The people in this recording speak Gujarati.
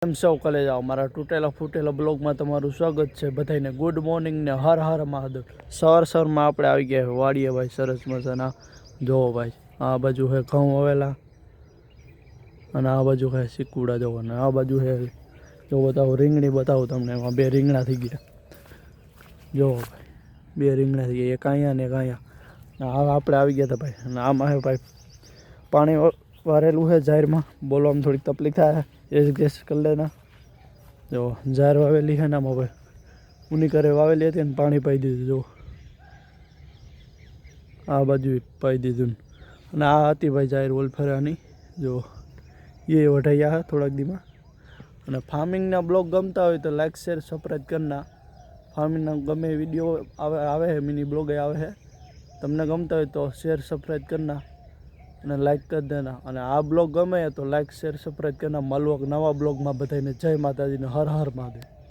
એમ સૌ કલે જાઓ મારા તૂટેલા ફૂટેલા બ્લોગમાં તમારું સ્વાગત છે બધાને ગુડ મોર્નિંગ ને હર હર મહાદેવ। સવારમાં આપણે આવી ગયા વાડીએ ભાઈ, સરસ મજાના જોવો ભાઈ, આ બાજુ છે ઘઉં વાવેલા અને આ બાજુ છે સિકુડા જોવો, અને આ બાજુ છે જો બતાવો રીંગણી બતાવું તમને, એમાં બે રીંગણા થઈ ગયા જોવો ભાઈ, બે રીંગણા થઈ ગયા, એક અહીંયા ને એક અહીંયા। હવે આપણે આવી ગયા હતા ભાઈ, અને આમાં છે ભાઈ પાણી વારેલું છે જાહેરમાં, બોલવામાં થોડીક તકલીફ થાય, ગેસ કરી લેના। જો જાહેર વાવેલી છે ને આમાં ભાઈ ઉની કરે વાવેલી હતી ને પાણી પાઈ દીધું, જો આ બાજુ પાઈ દીધું, અને આ હતી ભાઈ જાહેર ઓલફેરાની, જો એ વઢાયા છે થોડાક દીમાં। અને ફાર્મિંગના બ્લોગ ગમતા હોય તો લાઈક શેર સબસ્ક્રાઈબ કરના। ફાર્મિંગના ગમે વિડીયો આવે છે, મિની બ્લોગ આવે છે, તમને ગમતા હોય તો શેર સબસ્ક્રાઈબ કરના અને લાઈક કરી દેના। અને આ બ્લોગ ગમે તો લાઈક શેર સબસ્ક્રાઈબ કરના। મળવો નવા બ્લોગમાં, બધાને જય માતાજીને હર હર મહાદેવ।